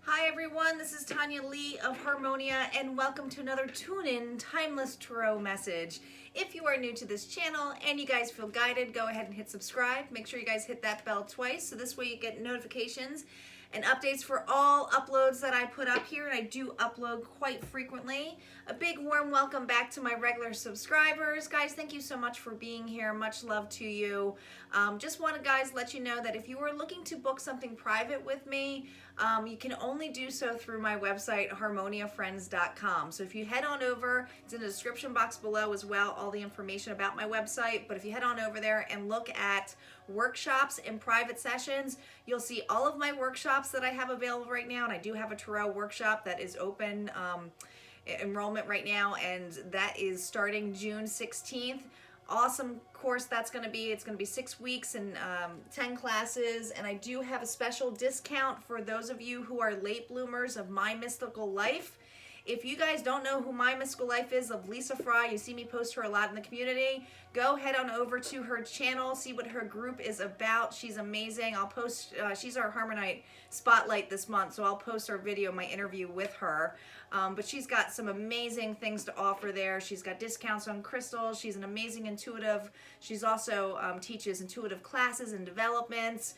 Hi everyone, this is Tanya Lee of Harmonia, and welcome to another Tune-In Timeless Tarot message. If you are new to this channel and you guys feel guided, go ahead and hit subscribe. Make sure you guys hit that bell twice, so this way you get notifications and updates for all uploads that I put up here, and I do upload quite frequently. A big warm welcome back to my regular subscribers. Guys, thank you so much for being here. Much love to you. Just want to, guys, let you know that if you are looking to book something private with me, you can only do so through my website, harmoniafriends.com. So if you head on over, it's in the description box below as well, all the information about my website. But if you head on over there and look at workshops and private sessions, you'll see all of my workshops that I have available right now. And I do have a tarot workshop that is open enrollment right now, and that is starting June 16th. Awesome course that's going to be. It's going to be 6 weeks and 10 classes, and I do have a special discount for those of you who are late bloomers of My Mystical Life. If you guys don't know who My Mystical Life is of Lisa Fry, you see me post her a lot in the community, go head on over to her channel, see what her group is about. She's amazing. I'll post, she's our Harmonite Spotlight this month, so I'll post our video, my interview with her. But she's got some amazing things to offer there. She's got discounts on crystals. She's an amazing intuitive. She's also teaches intuitive classes and developments.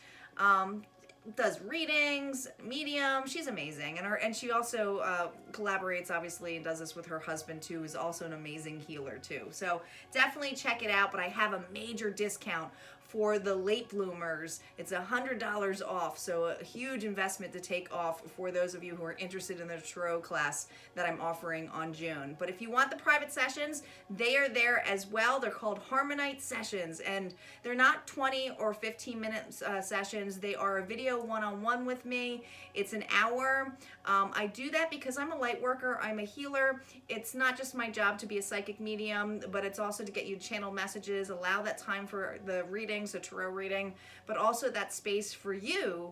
Does readings, medium. She's amazing, and she also collaborates, obviously, and does this with her husband too, who's also an amazing healer too. So definitely check it out. But I have a major discount for the late bloomers. It's $100 off, so a huge investment to take off for those of you who are interested in the tarot class that I'm offering on June. But if you want the private sessions, they are there as well. They're called Harmonite sessions, and they're not 20 or 15 minute sessions. They are a video one-on-one with me. It's an hour. I do that because I'm a light worker. I'm a healer. It's not just my job to be a psychic medium, but it's also to get you to channel messages, allow that time for the reading, so tarot reading, but also that space for you,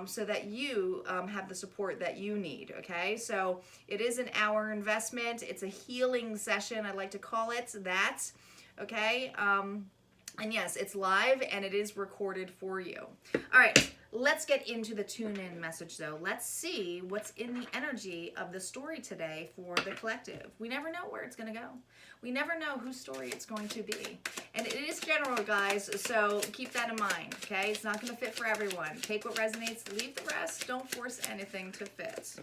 so that you have the support that you need. Okay, so it is an hour investment. It's a healing session, I like to call it that. Okay, and yes, it's live and it is recorded for you. All right, let's get into the tune-in message though. Let's see what's in the energy of the story today for the collective. We never know where it's going to go. We never know whose story it's going to be. And it is general, guys, so keep that in mind, okay? It's not going to fit for everyone. Take what resonates, leave the rest. Don't force anything to fit.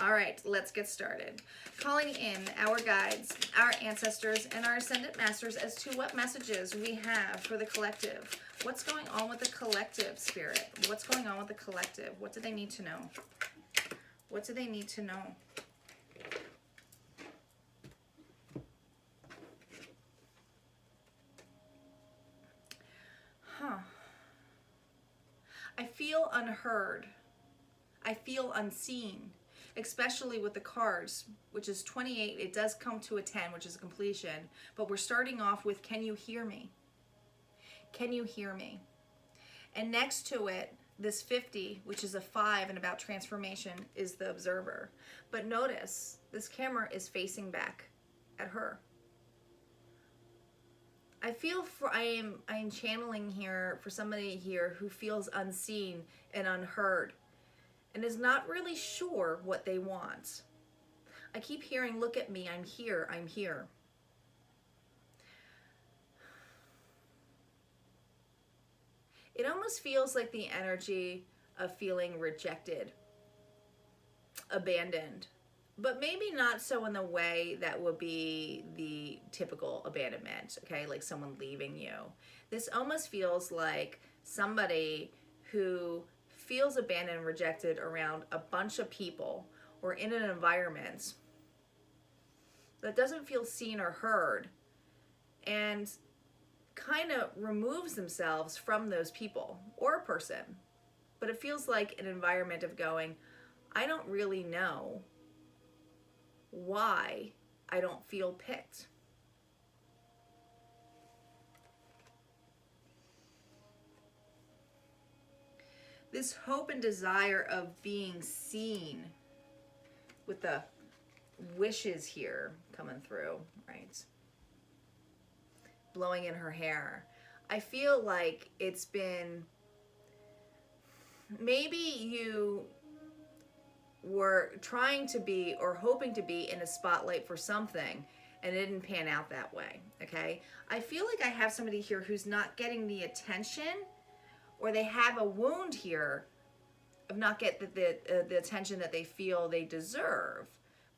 All right, let's get started. Calling in our guides, our ancestors, and our ascendant masters as to what messages we have for the collective. What's going on with the collective, Spirit? What's going on with the collective? What do they need to know? What do they need to know? I feel unheard. I feel unseen, especially with the cards, which is 28. It does come to a 10, which is a completion, but we're starting off with, can you hear me? Can you hear me? And next to it, this 50, which is a 5 and about transformation, is the observer. But notice, this camera is facing back at her. I feel I am channeling here for somebody here who feels unseen and unheard and is not really sure what they want. I keep hearing, look at me, I'm here, I'm here. It almost feels like the energy of feeling rejected, abandoned, but maybe not so in the way that would be the typical abandonment, okay, like someone leaving you. This almost feels like somebody who feels abandoned and rejected around a bunch of people or in an environment that doesn't feel seen or heard, and kind of removes themselves from those people or a person. But it feels like an environment of going, I don't really know why I don't feel picked. This hope and desire of being seen, with the wishes here coming through, right? Blowing in her hair. I feel like it's been, maybe you were trying to be or hoping to be in a spotlight for something, and it didn't pan out that way, okay? I feel like I have somebody here who's not getting the attention, or they have a wound here of not get the attention that they feel they deserve.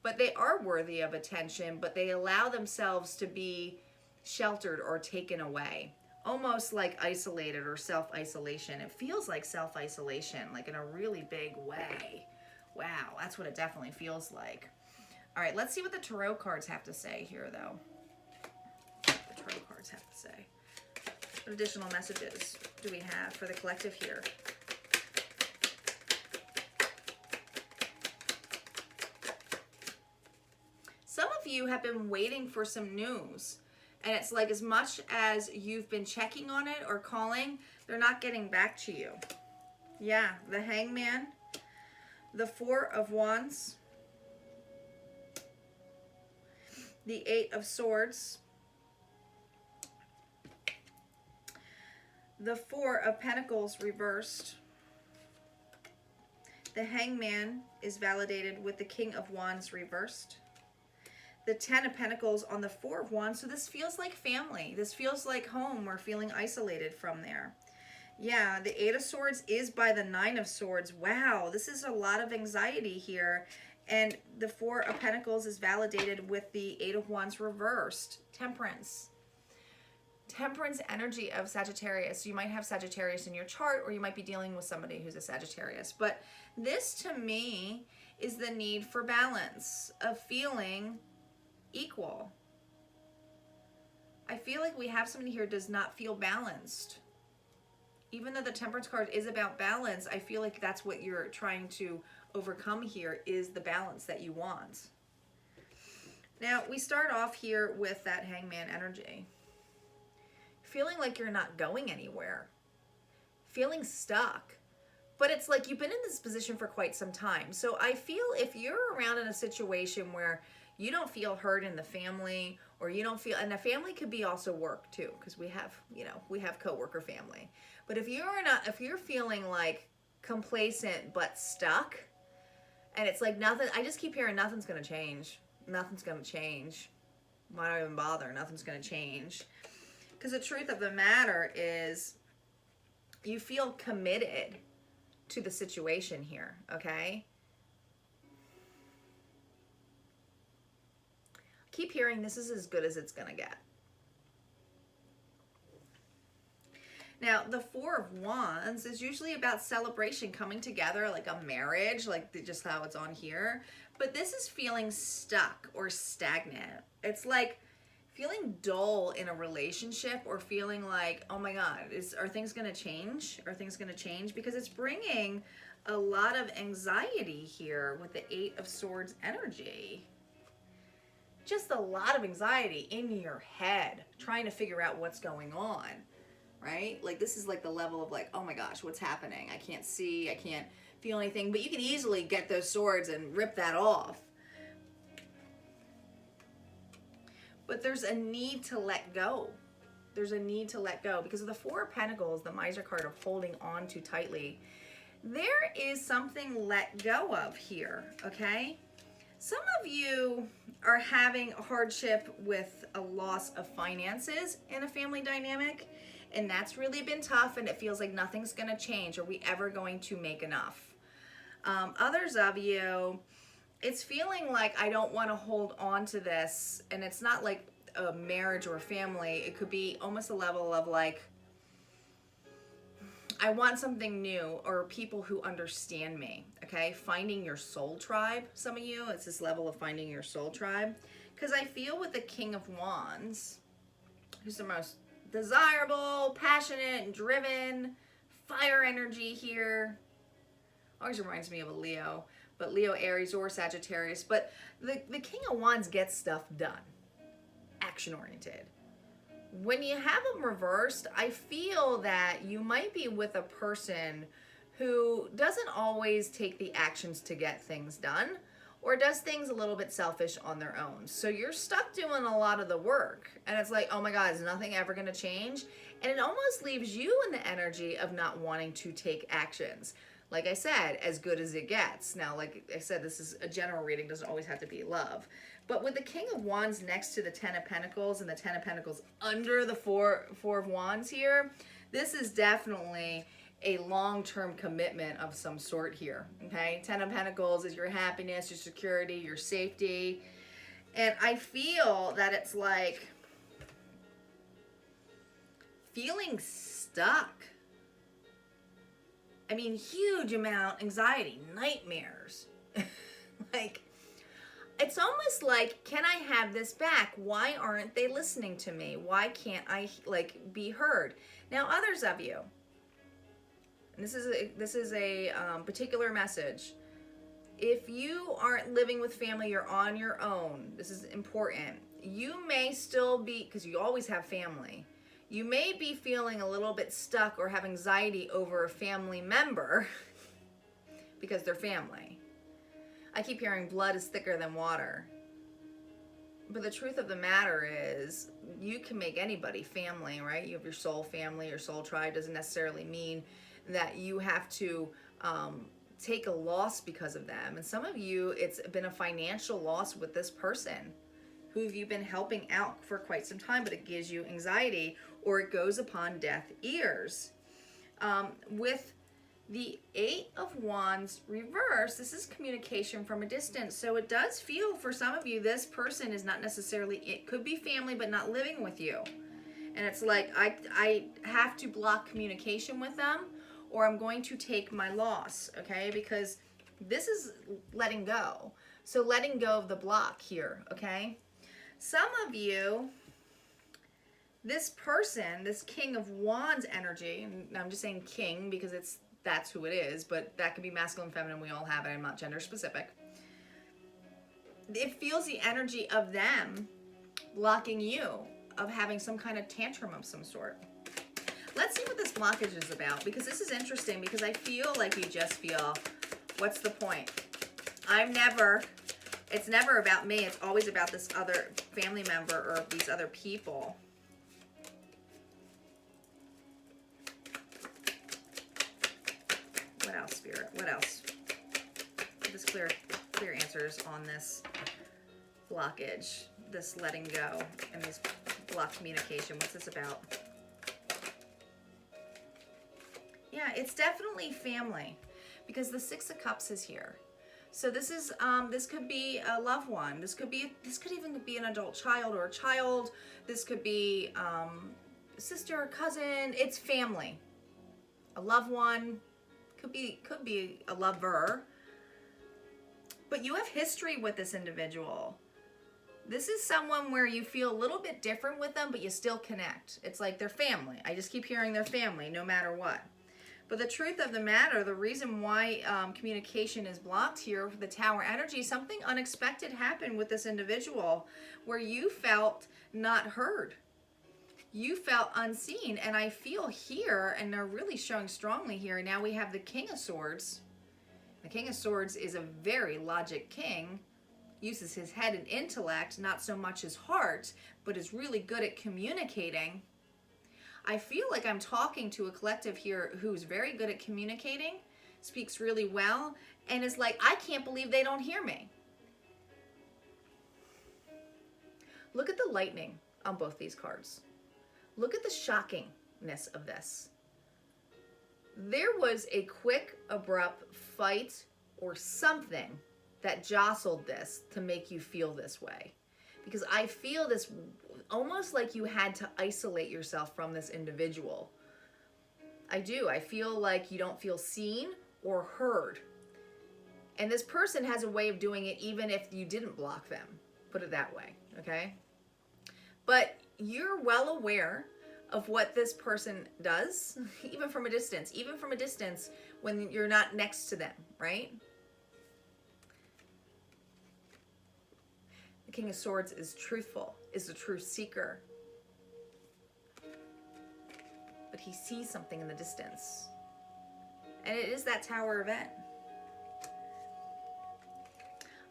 But they are worthy of attention, but they allow themselves to be sheltered or taken away. Almost like isolated or self-isolation. It feels like self-isolation, like in a really big way. Wow, that's what it definitely feels like. All right, let's see what the tarot cards have to say here, though. What the tarot cards have to say. What additional messages do we have for the collective here? Some of you have been waiting for some news, and it's like as much as you've been checking on it or calling, they're not getting back to you. Yeah, the Hangman, the Four of Wands, the Eight of Swords, the Four of Pentacles reversed. The Hangman is validated with the King of Wands reversed. The Ten of Pentacles on the Four of Wands. So this feels like family. This feels like home. We're feeling isolated from there. Yeah, the Eight of Swords is by the Nine of Swords. Wow, this is a lot of anxiety here. And the Four of Pentacles is validated with the Eight of Wands reversed. Temperance. Temperance energy of Sagittarius. You might have Sagittarius in your chart, or you might be dealing with somebody who's a Sagittarius. But this, to me, is the need for balance, of feeling equal. I feel like we have somebody here who does not feel balanced. Even though the Temperance card is about balance, I feel like that's what you're trying to overcome here, is the balance that you want. Now, we start off here with that Hangman energy. Feeling like you're not going anywhere. Feeling stuck. But it's like you've been in this position for quite some time. So I feel if you're around in a situation where you don't feel heard in the family, or you don't feel, and the family could be also work too, because we have, you know, we have coworker family. But if you're feeling like complacent but stuck, and it's like nothing, I just keep hearing nothing's gonna change. Nothing's gonna change. Why do I even bother? Nothing's gonna change. Because the truth of the matter is, you feel committed to the situation here, okay? Keep hearing this is as good as it's gonna get. Now, the Four of Wands is usually about celebration, coming together, like a marriage, like just how it's on here. But this is feeling stuck or stagnant. It's like feeling dull in a relationship, or feeling like, oh my God, are things gonna change? Are things gonna change? Because it's bringing a lot of anxiety here with the Eight of Swords energy. Just a lot of anxiety in your head, trying to figure out what's going on, right? Like this is like the level of like, oh my gosh, what's happening? I can't see, I can't feel anything, but you can easily get those swords and rip that off. But there's a need to let go. There's a need to let go because of the Four of Pentacles, the Miser card of holding on too tightly. There is something let go of here, okay? Some of you are having a hardship with a loss of finances in a family dynamic, and that's really been tough, and it feels like nothing's gonna change. Are we ever going to make enough? Others of you, it's feeling like I don't want to hold on to this, and it's not like a marriage or a family. It could be almost a level of like, I want something new, or people who understand me, okay? Finding your soul tribe, some of you, it's this level of finding your soul tribe. Because I feel with the King of Wands, who's the most desirable, passionate, and driven, fire energy here. Always reminds me of a Leo, but Leo, Aries, or Sagittarius. But the King of Wands gets stuff done, action-oriented. When you have them reversed, I feel that you might be with a person who doesn't always take the actions to get things done, or does things a little bit selfish on their own. So you're stuck doing a lot of the work, and it's like, oh my God, is nothing ever gonna change? And it almost leaves you in the energy of not wanting to take actions. Like I said, as good as it gets. Now, like I said, this is a general reading, doesn't always have to be love. But with the King of Wands next to the Ten of Pentacles and the Ten of Pentacles under the Four of Wands here, this is definitely a long-term commitment of some sort here, okay? Ten of Pentacles is your happiness, your security, your safety. And I feel that it's like feeling stuck. I mean, huge amount anxiety, nightmares. Like, it's almost like, can I have this back? Why aren't they listening to me? Why can't I, like, be heard? Now, others of you, and this is a particular message. If you aren't living with family, you're on your own. This is important. You may still be, because you always have family, you may be feeling a little bit stuck or have anxiety over a family member because they're family. I keep hearing blood is thicker than water. But the truth of the matter is, you can make anybody family, right? You have your soul family, your soul tribe. Doesn't necessarily mean that you have to take a loss because of them. And some of you, it's been a financial loss with this person who you've been helping out for quite some time, but it gives you anxiety, or it goes upon deaf ears. With the Eight of Wands reverse, this is communication from a distance. So it does feel, for some of you, this person is not necessarily, it could be family, but not living with you. And it's like, I have to block communication with them, or I'm going to take my loss, okay? Because this is letting go. So letting go of the block here, okay? Some of you, this person, this King of Wands energy, and I'm just saying king because that's who it is, but that could be masculine, feminine, we all have it, I'm not gender specific. It feels the energy of them blocking you, of having some kind of tantrum of some sort. Let's see what this blockage is about, because this is interesting, because I feel like you just feel, what's the point? It's never about me, it's always about this other family member or these other people. What else, Spirit? What else? Just clear answers on this blockage, this letting go, and this blocked communication. What's this about? Yeah, it's definitely family, because the Six of Cups is here. So this is this could be a loved one. This could even be an adult child or a child. This could be a sister or cousin. It's family. A loved one. Could be a lover. But you have history with this individual. This is someone where you feel a little bit different with them, but you still connect. It's like they're family. I just keep hearing they're family no matter what. But the truth of the matter, the reason why communication is blocked here with the Tower energy, something unexpected happened with this individual where you felt not heard. You felt unseen. And I feel here, and they're really showing strongly here, now we have the King of Swords. The King of Swords is a very logic king, uses his head and intellect, not so much his heart, but is really good at communicating. I feel like I'm talking to a collective here who's very good at communicating, speaks really well, and is like, I can't believe they don't hear me. Look at the lightning on both these cards. Look at the shockingness of this. There was a quick, abrupt fight or something that jostled this to make you feel this way. Because I feel this almost like you had to isolate yourself from this individual. I do. I feel like you don't feel seen or heard. And this person has a way of doing it even if you didn't block them. Put it that way, okay? But you're well aware of what this person does, even from a distance when you're not next to them, right? The King of Swords is truthful, is a truth seeker. But he sees something in the distance. And it is that Tower event.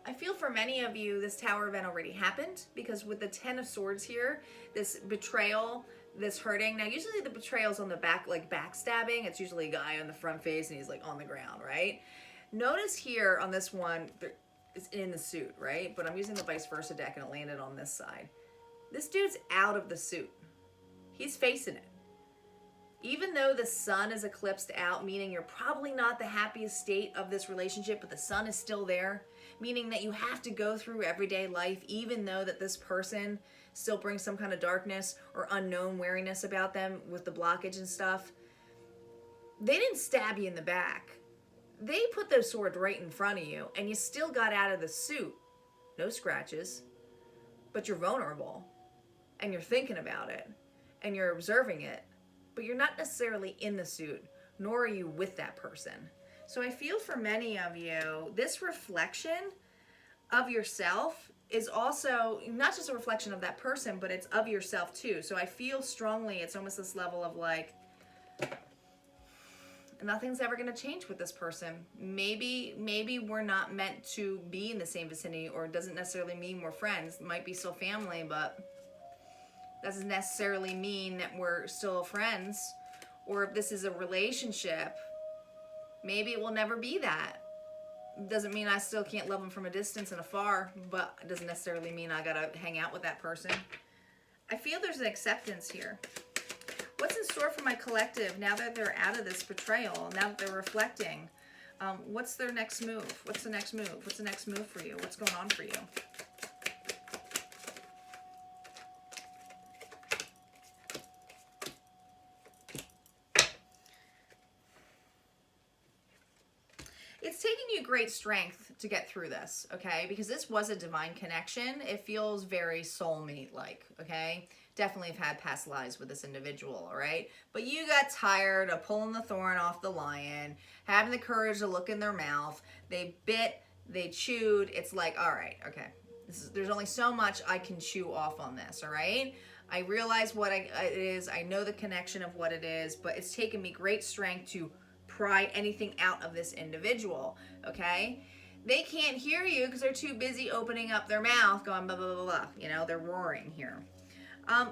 I feel for many of you, this Tower event already happened, because with the Ten of Swords here, this betrayal, this hurting. Now, usually the betrayal's on the back, like backstabbing. It's usually a guy on the front face and he's like on the ground, right? Notice here on this one, it's in the suit, right? But I'm using the vice versa deck and it landed on this side. This dude's out of the suit. He's facing it. Even though the sun is eclipsed out, meaning you're probably not the happiest state of this relationship, but the sun is still there, meaning that you have to go through everyday life, even though that this person still brings some kind of darkness or unknown wariness about them with the blockage and stuff. They didn't stab you in the back. They put those swords right in front of you, and you still got out of the suit. No scratches, but you're vulnerable, and you're thinking about it, and you're observing it, but you're not necessarily in the suit, nor are you with that person. So I feel for many of you, this reflection of yourself is also not just a reflection of that person, but it's of yourself too. So I feel strongly it's almost this level of like, nothing's ever going to change with this person. Maybe we're not meant to be in the same vicinity, or it doesn't necessarily mean we're friends. It might be still family, but doesn't necessarily mean that we're still friends. Or if this is a relationship, maybe it will never be that. Doesn't mean I still can't love them from a distance and afar, but it doesn't necessarily mean I gotta hang out with that person. I feel there's an acceptance here. What's in store for my collective now that they're out of this betrayal, now that they're reflecting? What's their next move? What's the next move? What's the next move for you? What's going on for you? It's taking you great strength to get through this, okay? Because this was a divine connection. It feels very soulmate-like, okay? Definitely have had past lives with this individual, all right? But you got tired of pulling the thorn off the lion, having the courage to look in their mouth. They bit, they chewed. It's like, all right, okay. There's only so much I can chew off on this, all right? I realize what it is. I know the connection of what it is, but it's taken me great strength to pry anything out of this individual, okay? They can't hear you because they're too busy opening up their mouth going blah, blah, blah, blah. You know, they're roaring here.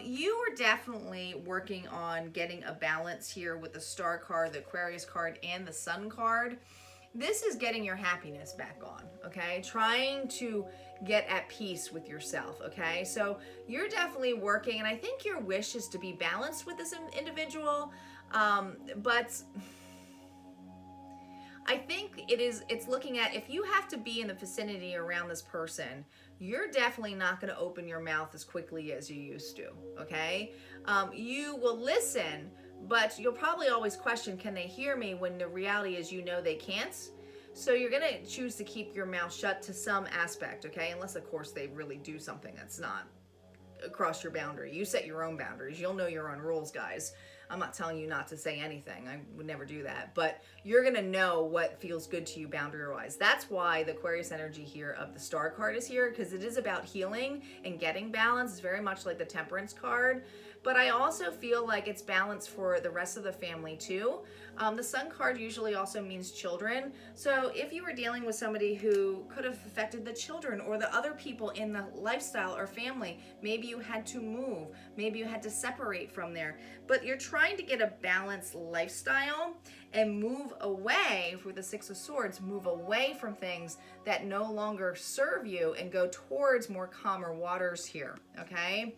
You are definitely working on getting a balance here with the Star card, the Aquarius card, and the Sun card. This is getting your happiness back on, okay? Trying to get at peace with yourself, okay? So you're definitely working, and I think your wish is to be balanced with this individual, but I think it's looking at, if you have to be in the vicinity around this person, you're definitely not going to open your mouth as quickly as you used to, okay? You will listen, but you'll probably always question, can they hear me, when the reality is you know they can't. So you're going to choose to keep your mouth shut to some aspect, okay? Unless, of course, they really do something that's not across your boundary. You set your own boundaries. You'll know your own rules, guys. I'm not telling you not to say anything. I would never do that. But you're going to know what feels good to you boundary-wise. That's why the Aquarius energy here of the Star card is here, because it is about healing and getting balance. It's very much like the Temperance card. But I also feel like it's balanced for the rest of the family too. The Sun card usually also means children. So if you were dealing with somebody who could have affected the children or the other people in the lifestyle or family, maybe you had to move, maybe you had to separate from there, but you're trying to get a balanced lifestyle and move away, for the Six of Swords, move away from things that no longer serve you and go towards more calmer waters here, okay?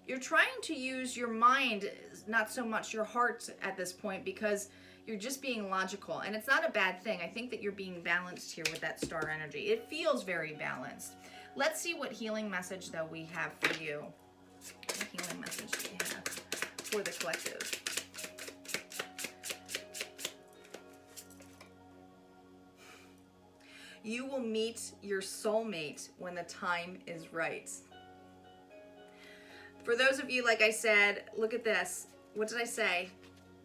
You're trying to use your mind, not so much your heart at this point, because you're just being logical, and it's not a bad thing. I think that you're being balanced here with that Star energy. It feels very balanced. Let's see what healing message, though, we have for you. What healing message do we have for the collective? You will meet your soulmate when the time is right. For those of you, like I said, look at this. What did I say?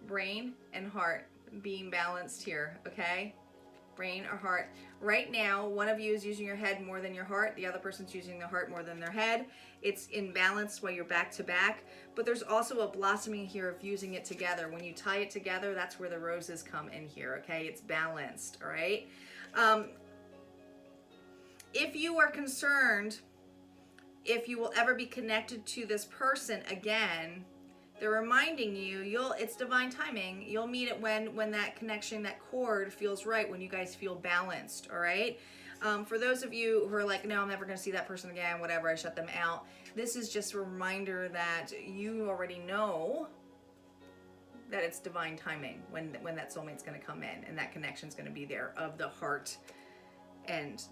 Brain and heart being balanced here, okay? Brain or heart. Right now, one of you is using your head more than your heart. The other person's using their heart more than their head. It's in balance while you're back to back. But there's also a blossoming here of using it together. When you tie it together, that's where the roses come in here, okay? It's balanced, all right? If you are concerned if you will ever be connected to this person again, They're reminding you, it's divine timing. You'll meet it when that connection, that chord feels right, when you guys feel balanced, all right? For those of you who are like, no, I'm never going to see that person again, whatever, I shut them out. This is just a reminder that you already know that it's divine timing when that soulmate's going to come in and that connection's going to be there, of the heart and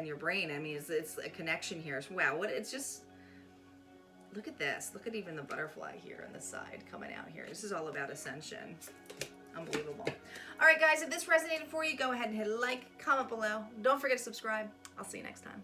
your brain. I mean, it's a connection here. Wow, it's just, look at this. Look at even the butterfly here on the side coming out here. This is all about ascension. Unbelievable. All right, guys, if this resonated for you, go ahead and hit like, comment below. Don't forget to subscribe. I'll see you next time.